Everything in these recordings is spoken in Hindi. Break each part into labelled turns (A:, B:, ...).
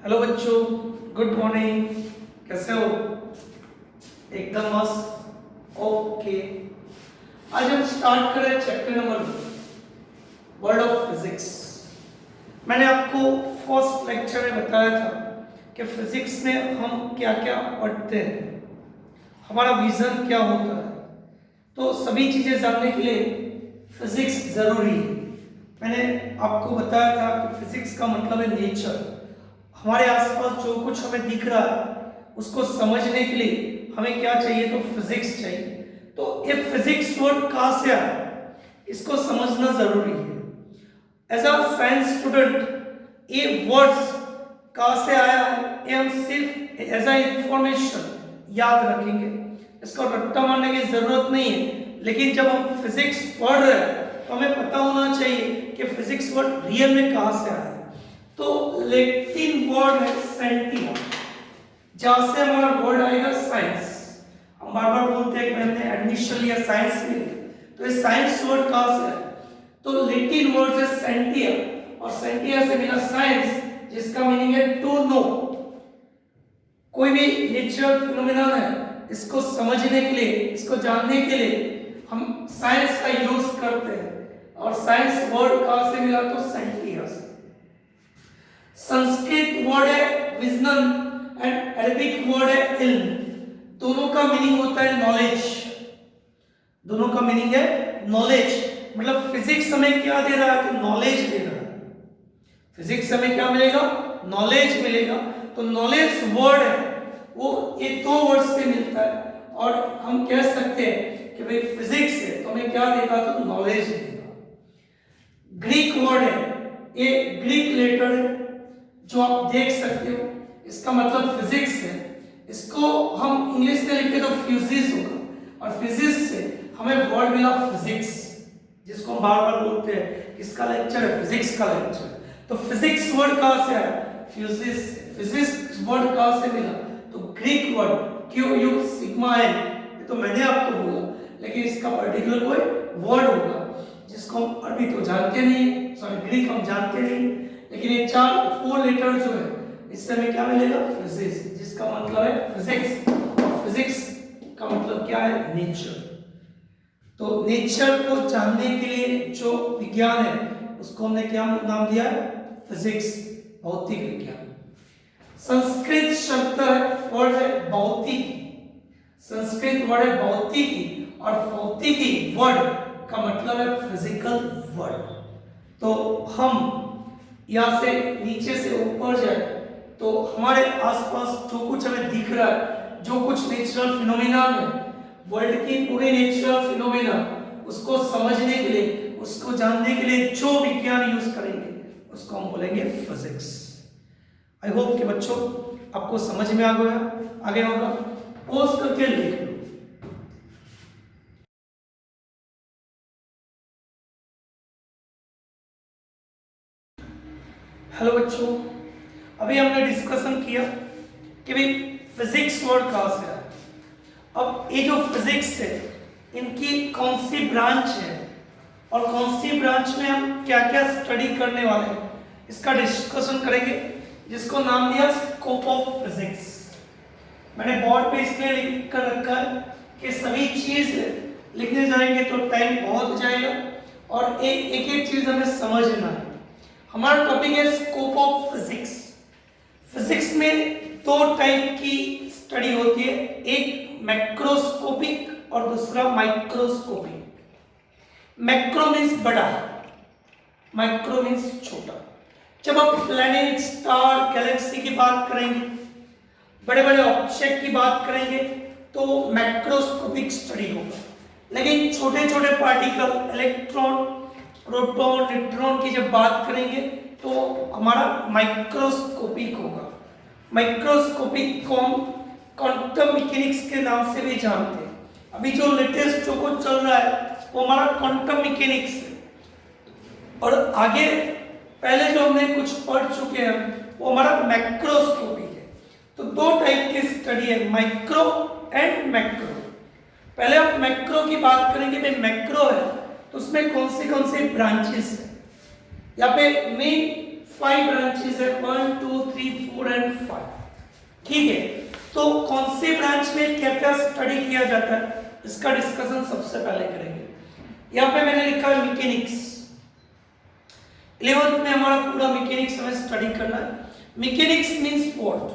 A: हेलो बच्चों, गुड मॉर्निंग। कैसे हो? एकदम मस्त। ओके, आज हम स्टार्ट करें chapter number 2, world of physics. मैंने आपको फर्स्ट लेक्चर में बताया था कि फिजिक्स में हम क्या क्या पढ़ते हैं, हमारा विजन क्या होता है। तो सभी चीज़ें जानने के लिए फिजिक्स ज़रूरी है। मैंने आपको बताया था कि फिजिक्स का मतलब है नेचर। हमारे आसपास जो कुछ हमें दिख रहा है उसको समझने के लिए हमें क्या चाहिए? तो फिजिक्स चाहिए। तो ये फिजिक्स वर्ड कहाँ से आया, इसको समझना जरूरी है। एज अ साइंस स्टूडेंट ये वर्ड्स कहाँ से आया है ये हम सिर्फ एज अ इंफॉर्मेशन याद रखेंगे, इसको रट्टा मारने की जरूरत नहीं है। लेकिन जब हम फिजिक्स पढ़ रहे हैं तो हमें पता होना चाहिए कि फिजिक्स वर्ड रियल में कहाँ से आया है। तो लैटिन वर्ड है सेंटिया, जहां से हमारा वर्ड आएगा साइंस। हम बार बार बोलते हैं कि हमने एडमिशन लिया साइंस में, तो ये साइंस वर्ड कहां से है? तो लैटिन वर्ड है सेंटिया, और सेंटिया से मिला साइंस, जिसका मीनिंग है टू नो। कोई भी नेचुरल फिनोमेनन है, इसको समझने के लिए, इसको जानने के लिए हम साइंस का यूज करते हैं। और साइंस वर्ड कहां से मिला? तो सेंटिया से। संस्कृत वर्ड है विजनन एंड अरबिक वर्ड है इल्म। दोनों का मीनिंग होता है नॉलेज। दोनों का मीनिंग है नॉलेज। मतलब फिजिक्स हमें क्या दे रहा है? तो नॉलेज दे रहा है। फिजिक्स हमें क्या मिलेगा? नॉलेज मिलेगा। तो नॉलेज वर्ड है वो ये दो वर्ड से मिलता है, और हम कह सकते हैं कि भाई फिजिक्स है तो हमें क्या देगा? तो नॉलेज देगा। ग्रीक वर्ड है, ये ग्रीक लेटर है जो आप देख सकते हो, इसका मतलब फिजिक्स है। इसको हम इंग्लिश में लिखे तो फ्यूजिस होगा, और फिजिक्स से हमें वर्ड मिला फिजिक्स, जिसको हम बार बार बोलते हैं किसका लेक्चर है? फिजिक्स का लेक्चर। तो फिजिक्स वर्ड कहां से आया? फ्यूजिस। फिजिक्स वर्ड कहां से मिला? तो Greek word Q U sigma N, ये तो मैंने आपको बोला, लेकिन इसका पर्टिकुलर कोई वर्ड होगा जिसको हम अरबी तो जानते नहीं, सॉरी ग्रीक हम जानते नहीं, लेकिन ये 4 लेटर जो है इससे हमें क्या मिलेगा? फिजिक्स, जिसका मतलब है फिजिक्स। और फिजिक्स का मतलब क्या है? नेचर। तो नेचर को जानने के लिए जो विज्ञान है उसको हमने क्या नाम दिया है? फिजिक्स, भौतिक विज्ञान। संस्कृत शब्द है, वर्ड है भौतिकी। संस्कृत वर्ड है भौतिकी, और भौतिकी वर्ड का मतलब है फिजिकल वर्ड। तो हम यहाँ से नीचे से ऊपर जाए तो हमारे आसपास जो कुछ हमें दिख रहा है, जो कुछ नेचुरल फिनोमेना है, वर्ल्ड की पूरी नेचुरल फिनोमेना, उसको समझने के लिए, उसको जानने के लिए जो विज्ञान यूज करेंगे उसको हम बोलेंगे फिजिक्स। आई होप कि बच्चों आपको समझ में आ गया होगा। पोस्ट करके लिख लो। हेलो बच्चों, अभी हमने डिस्कशन किया कि भाई फिजिक्स वर्ड कहाँ से आया। अब ये जो फिजिक्स है इनकी कौन सी ब्रांच है, और कौन सी ब्रांच में हम क्या क्या स्टडी करने वाले हैं, इसका डिस्कशन करेंगे, जिसको नाम दिया स्कोप ऑफ फिजिक्स। मैंने बोर्ड पे इसलिए लिख कर रखा है कि सभी चीज लिखने जाएंगे तो टाइम बहुत हो जाएगा, और एक एक चीज हमें समझना है। हमारा टॉपिक है स्कोप ऑफ फिजिक्स। फिजिक्स में 2 टाइप की स्टडी होती है, एक मैक्रोस्कोपिक और दूसरा माइक्रोस्कोपिक। मैक्रो मीन्स बड़ा, माइक्रो मीन्स छोटा। जब आप प्लैनेट, स्टार, गैलेक्सी की बात करेंगे, बड़े बड़े ऑब्जेक्ट की बात करेंगे तो मैक्रोस्कोपिक स्टडी होगा। लेकिन छोटे छोटे पार्टिकल, इलेक्ट्रॉन, प्रोटॉन, न्यूट्रॉन की जब बात करेंगे तो हमारा माइक्रोस्कोपिक होगा। माइक्रोस्कोपिक को हम क्वांटम मैकेनिक्स के नाम से भी जानते हैं। अभी जो लेटेस्ट जो कुछ चल रहा है वो हमारा क्वांटम मैकेनिक्स है, और आगे पहले जो हमने कुछ पढ़ चुके हैं वो हमारा मैक्रोस्कोपिक है। तो 2 टाइप की स्टडी है, माइक्रो एंड मैक्रो। पहले आप मैक्रो की बात करेंगे। भाई मैक्रो है तो उसमें कौन सी ब्रांचेस है? यहाँ पे मेन 5 ब्रांचेस है, 1 2 3 4 एंड 5। ठीक है, तो कौन से ब्रांच में क्या क्या स्टडी किया जाता है इसका डिस्कशन सबसे पहले करेंगे। यहाँ पे मैंने लिखा है मैकेनिक्स। 11th में हमारा पूरा मैकेनिक्स हमें स्टडी करना है। Mechanics means what?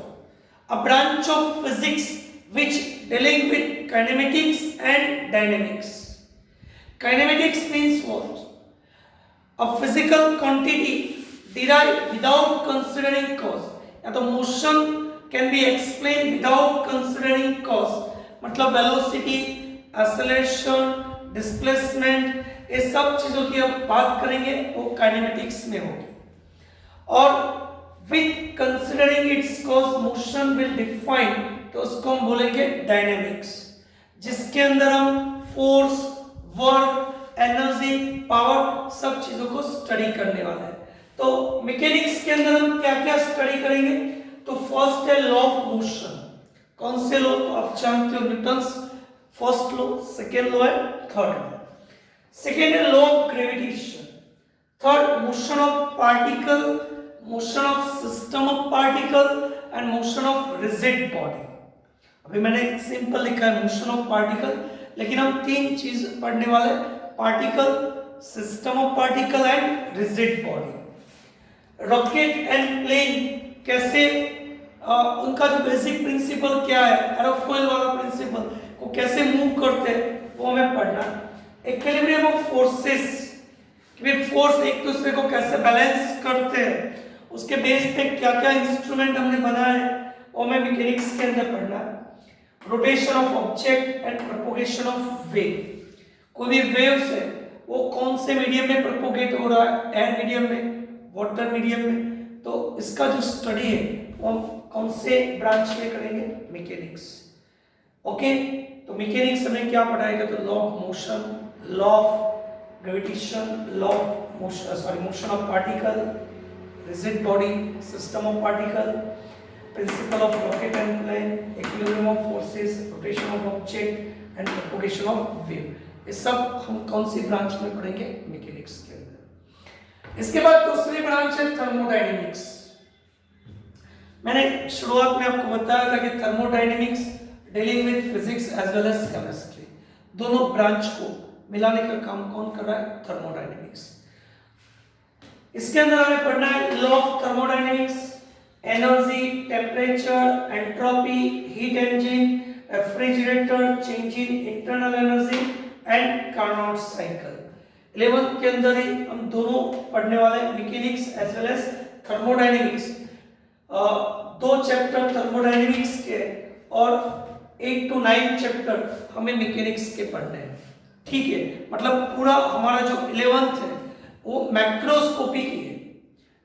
A: A branch of physics which dealing with kinematics and dynamics. Kinematics means what? A physical quantity derived without considering cause, या तो motion can be explain without considering cause, मतलब वेलोसिटी, एक्सेलरेशन, डिस्प्लेसमेंट, ये सब चीजों की अब बात करेंगे वो काइनेमेटिक्स में होगी। और with considering it's cause motion will define, तो उसको हम बोलेंगे डायनेमिक्स, जिसके अंदर हम फोर्स, वर्क, एनर्जी, पावर सब चीजों को स्टडी करने वाले हैं। तो मैकेनिक्स के अंदर हम क्या क्या स्टडी करेंगे? तो फर्स्ट है लॉ ऑफ मोशन। कौन से लॉ? आप जानते हो, Newton's first law, second law है थर्ड लॉ। सेकेंड है law of gravitation, third motion of particle, motion of system of particle and motion of rigid body. अभी मैंने सिंपल लिखा है मोशन ऑफ पार्टिकल, लेकिन हम तीन चीज पढ़ने वाले, particle, system of particle and rigid body. Rocket and plane कैसे, उनका जो बेसिक प्रिंसिपल क्या है, एरोफॉइल वाला प्रिंसिपल को कैसे मूव करते हैं वो हमें पढ़ना। इक्विलिब्रियम ऑफ फोर्सेस, कि फोर्स एक दूसरे को कैसे बैलेंस करते हैं, उसके बेस पे क्या क्या इंस्ट्रूमेंट हमने बनाए हैं वो हमें मैकेनिक्स के अंदर पढ़ना है। Rotation of object and propagation of wave, कोई भी वेव्स है वो कौन से मीडियम में प्रोपोगेट हो रहा है, एयर मीडियम में, वाटर मीडियम में, तो इसका जो स्टडी है वो कौन से ब्रांच में करेंगे? मैकेनिक्स। ओके, तो मैकेनिक्स हमें क्या पढ़ाएगा? तो law of motion, law of gravitation, law of motion, motion of particle, rigid body, system of particle, principle of rocket and plane, equilibrium of forces, rotation of object and propagation of wave. ये सब हम कौन सी ब्रांच में पढ़ेंगे? मैकेनिक्स के अंदर। इसके बाद दूसरी ब्रांच है थर्मोडायनेमिक्स। मैंने शुरुआत में आपको बताया था कि thermodynamics dealing with physics as well as chemistry, दोनों ब्रांच को मिलाने का काम कौन कर रहा है? थर्मोडायनेमिक्स। इसके अंदर हमें पढ़ना है law of thermodynamics, energy, temperature, entropy, heat engine, refrigerator, change in internal energy and Carnot cycle. 11th के अंदर ही हम दोनों पढ़ने वाले हैं, mechanics as well as thermodynamics. दो चैप्टर थर्मोडायनेमिक्स के और 8 to 9 चैप्टर हमें मैकेनिक्स के पढ़ने हैं। ठीक है, मतलब पूरा हमारा जो 11th है वो मैक्रोस्कोपी की है,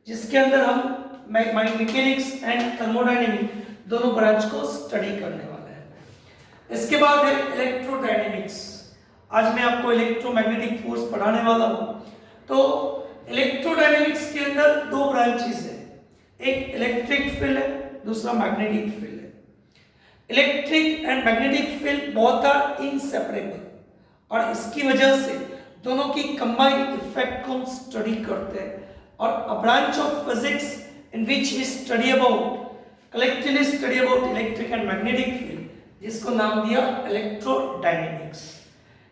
A: जिसके अंदर हम मैकेनिक्स एंड थर्मोडायनेमिक्स दोनों ब्रांच को स्टडी करने वाले हैं। इसके बाद है इलेक्ट्रोडायनेमिक्स। आज मैं आपको इलेक्ट्रोमैग्नेटिक फोर्स पढ़ाने वाला हूं। तो इलेक्ट्रोडायनेमिक्स के अंदर दो ब्रांचेस है, एक इलेक्ट्रिक फील्ड है, दूसरा मैग्नेटिक फील्ड है। Electric and magnetic field both are inseparable, और इसकी वजह से दोनों की कंबाइंड इफेक्ट को हम स्टडी करते हैं। और a branch of physics in which we study about, collectively study about electric and magnetic field, जिसको नाम दिया इलेक्ट्रोडायनेमिक्स।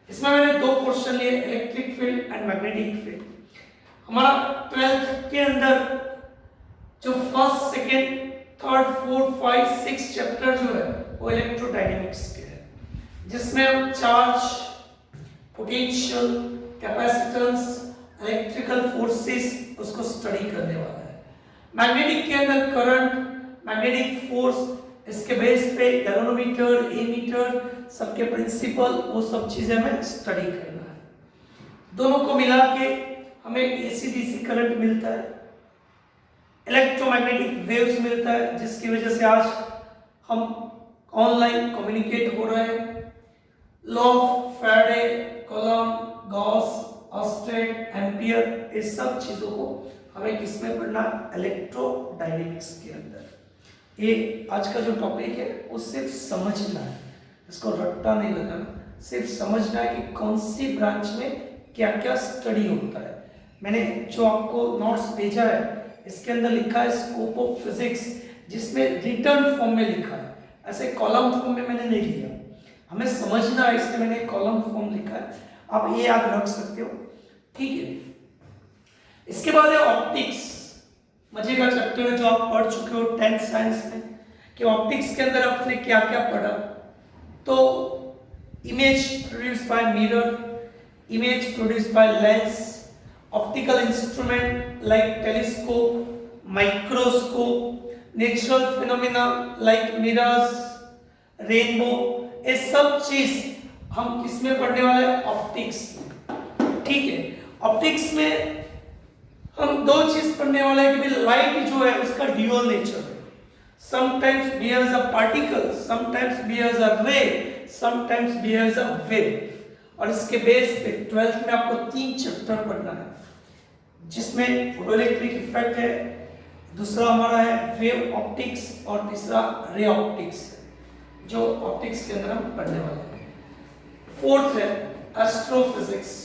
A: इसमें मैंने दो क्वेश्चन लिए, electric field and magnetic field. हमारा 12th के अंदर जो first, second, third, fourth, 5, 6 chapter जो है वो इलेक्ट्रोडायनेमिक्स के हैं, जिसमें हम charge, potential, capacitance, electrical forces उसको स्टडी करने वाला है। मैग्नेटिक के अंदर करंट, मैग्नेटिक फोर्स, इसके बेस पे गैल्वेनोमीटर, एमीटर, सबके प्रिंसिपल, वो सब चीजें हमें स्टडी करना है। दोनों को मिला के हमें एसी डीसी करंट मिलता है, इलेक्ट्रोमैग्नेटिक वेव्स मिलता है, जिसकी वजह से आज हम ऑनलाइन कम्युनिकेट हो रहे हैं। Law of Faraday, Coulomb, Gauss, Oersted, ampere, इस सब चीजों को हमें किसमें पढ़ना? इलेक्ट्रोडायनेमिक्स के अंदर। ये आज का जो टॉपिक है वो सिर्फ समझना है, इसको रट्टा नहीं लगाना, सिर्फ समझना है कि कौन सी ब्रांच में क्या क्या स्टडी होता है। मैंने जो आपको नोट्स भेजा है इसके अंदर लिखा है स्कोप ऑफ फिजिक्स, जिसमें रिटर्न फॉर्म में लिखा है, ऐसे कॉलम फॉर्म में मैंने नहीं लिया, हमें समझना है इसलिए मैंने कॉलम फॉर्म लिखा है, आप ये याद रख सकते हो, ठीक है। इसके बाद है ऑप्टिक्स, मजे का चैप्टर है जो आप पढ़ चुके हो 10th साइंस में, कि ऑप्टिक्स के अंदर आपने क्या क्या पढ़ा। तो image produced by mirror, image produced by lens, optical instrument like telescope, microscope, natural phenomena like mirrors, rainbow, ये सब चीज हम किसमें पढ़ने वाले हैं? ऑप्टिक्स, ठीक है। ऑप्टिक्स में हम दो चीज पढ़ने वाले हैं कि लाइट जो है उसका ड्यूअल नेचर है, sometimes behaves a particle, sometimes behaves a ray, sometimes behaves a wave. और इसके बेस पे 12th में आपको 3 चैप्टर पढ़ना है, जिसमें फोटोइलेक्ट्रिक इफेक्ट है, दूसरा हमारा है वेव ऑप्टिक्स और तीसरा रे ऑप्टिक्स, जो ऑप्टिक्स के अंदर हम पढ़ने वाले हैं। 4th है एस्ट्रोफिजिक्स।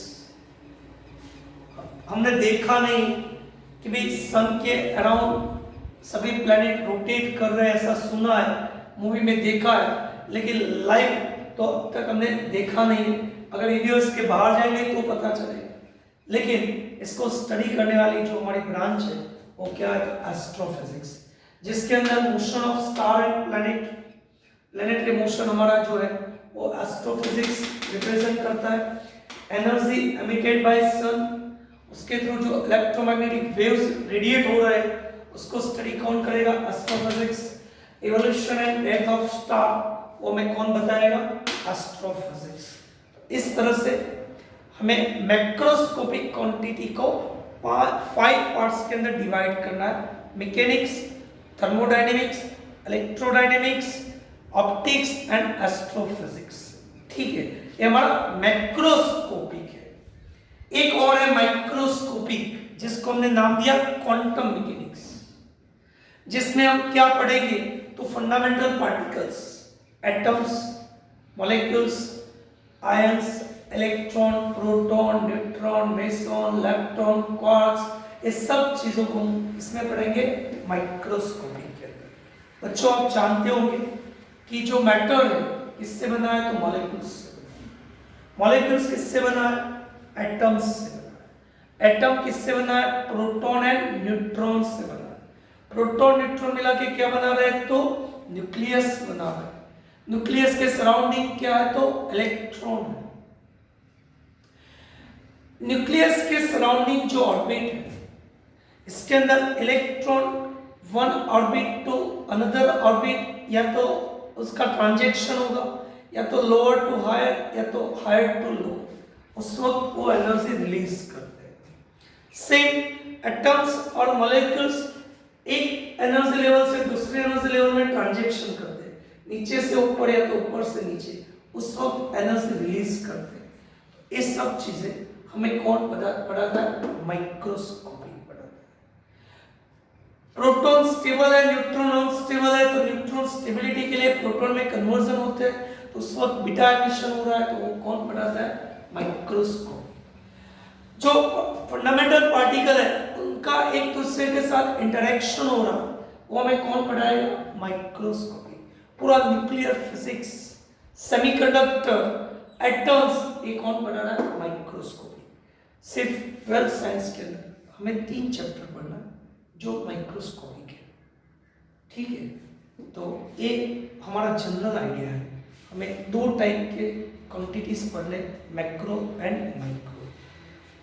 A: हमने देखा नहीं कि भाई सन के अराउंड सभी प्लैनेट रोटेट कर रहे हैं, ऐसा सुना है, मूवी में देखा है, लेकिन लाइव तो अब तक हमने देखा नहीं। अगर यूनिवर्स के बाहर जाएंगे तो पता चलेगा, लेकिन इसको स्टडी करने वाली जो हमारी ब्रांच है वो क्या है? एस्ट्रोफिजिक्स, जिसके अंदर motion of star and planet, planetary motion हमारा जो है वो एस्ट्रोफिजिक्स रिप्रेजेंट करता है। एनर्जी एमिटेड बाय सन, उसके थ्रू जो इलेक्ट्रोमैग्नेटिक वेव्स रेडिएट हो रहे हैं उसको स्टडी कौन करेगा? Astrophysics. Evolution and death of star, वो हमें कौन बताएगा? एस्ट्रोफिजिक्स। इस तरह से हमें मैक्रोस्कोपिक क्वांटिटी को 5 पार्ट्स के अंदर डिवाइड करना है, mechanics, thermodynamics, electrodynamics, optics and astrophysics, ठीक है। ये हमारा मैक्रोस्कोपिक है। एक और है माइक्रोस्कोपिक, जिसको हमने नाम दिया क्वांटम मैकेनिक्स, जिसमें हम क्या पढ़ेंगे? तो fundamental particles, atoms, molecules, ions, electron, proton, neutron, meson, lepton, quarks, ये सब चीजों को हम इसमें पढ़ेंगे माइक्रोस्कोपिक के अंदर। बच्चों आप जानते होंगे कि जो मैटर है किससे बना है? तो मॉलिक्यूल्स से बना है। मॉलिक्यूल्स किससे बना है? एटम्स से बना है। एटम किससे बना है? प्रोटॉन एंड न्यूट्रॉन से बना है। प्रोटॉन न्यूट्रॉन मिला के क्या बना रहे हैं? तो न्यूक्लियस बना रहे हैं। न्यूक्लियस के सराउंडिंग क्या है? तो इलेक्ट्रॉन है। न्यूक्लियस के सराउंडिंग जो ऑर्बिट है, इसके अंदर electron one orbit to another orbit, या तो उसका ट्रांजैक्शन होगा, या तो लोअर टू हायर, या तो हायर टू लोअर, उस वक्त वो एनर्जी रिलीज करते हैं। सेम एटम्स और मॉलिक्यूल्स एक एनर्जी लेवल से दूसरे एनर्जी लेवल में ट्रांजैक्शन करते हैं, नीचे से ऊपर या तो ऊपर से नीचे, उस वक्त एनर्जी रिलीज करते हैं। ये सब चीजें हमें कौन पढ़ाता है? माइक्रोस्कोपिक पढ़ाता है। प्रोटॉन स्टेबल है, न्यूट्रॉन अनस्टेबल है, तो न्यूट्रॉन स्टेबिलिटी के लिए प्रोटॉन में कन्वर्जन होते हैं, तो उस वक्त बीटा एमिशन हो रहा है, तो वो कौन पढ़ाता है? माइक्रोस्कोप। जो फंडामेंटल पार्टिकल है उनका एक दूसरे के साथ इंटरेक्शन हो रहा, वो हमें कौन पढ़ाएगा? माइक्रोस्कोपी। पूरा न्यूक्लियर फिजिक्स, सेमीकंडक्टर, एटम्स, ये कौन पढ़ा रहा है? माइक्रोस्कोपी। सिर्फ 12th साइंस के अंदर हमें 3 चैप्टर पढ़ना है जो माइक्रोस्कोपिक है, ठीक है। तो ये हमारा जनरल आइडिया है। हमें 2 टाइप के क्वांटिटीज पढ़ने, मैक्रो एंड माइक्रो,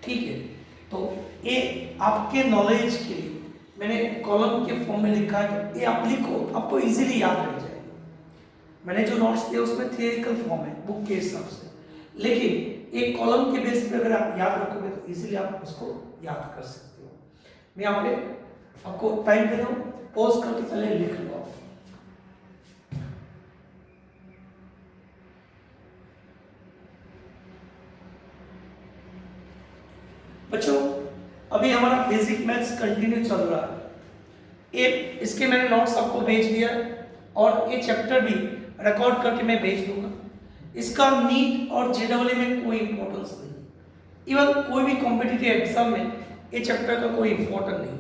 A: ठीक है। तो ये आपके नॉलेज के लिए मैंने कॉलम के फॉर्म में लिखा है, ये आप लिखो, आपको इजीली याद रह जाएगा। मैंने जो नोट्स दिए उसमें थियोरिटिकल फॉर्म है बुक के हिसाब से, लेकिन एक कॉलम के बेस पे अगर आप याद रखोगे तो इजीली आप उसको याद कर सकते हो। मैं यहाँ पे आपको टाइम दे रहा हूँ, पॉज करके पहले लिख लो। बच्चों अभी हमारा बेसिक मैथ्स कंटिन्यू चल रहा है। ये इसके मैंने नोट्स आपको भेज दिया है और ये चैप्टर भी रिकॉर्ड करके मैं भेज दूंगा। इसका नीट और जेडब्ल्यू में कोई इंपॉर्टेंस नहीं, इवन कोई भी कॉम्पिटिटिव एग्जाम में ये चैप्टर का कोई इंपॉर्टेंट नहीं।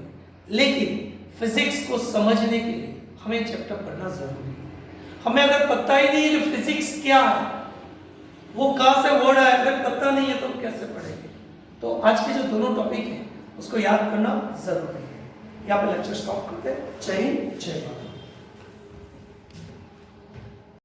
A: लेकिन फिजिक्स को समझने के लिए हमें चैप्टर पढ़ना जरूरी है। हमें अगर पता ही नहीं है कि फिजिक्स क्या है, वो कहाँ से वर्ड आया, अगर पता नहीं है तो हम कैसे पढ़ेंगे। तो आज के जो दोनों टॉपिक हैं उसको याद करना जरूरी है। यहाँ पे लेक्चर स्टॉप करते हैं। जय हिंद, जय भारत।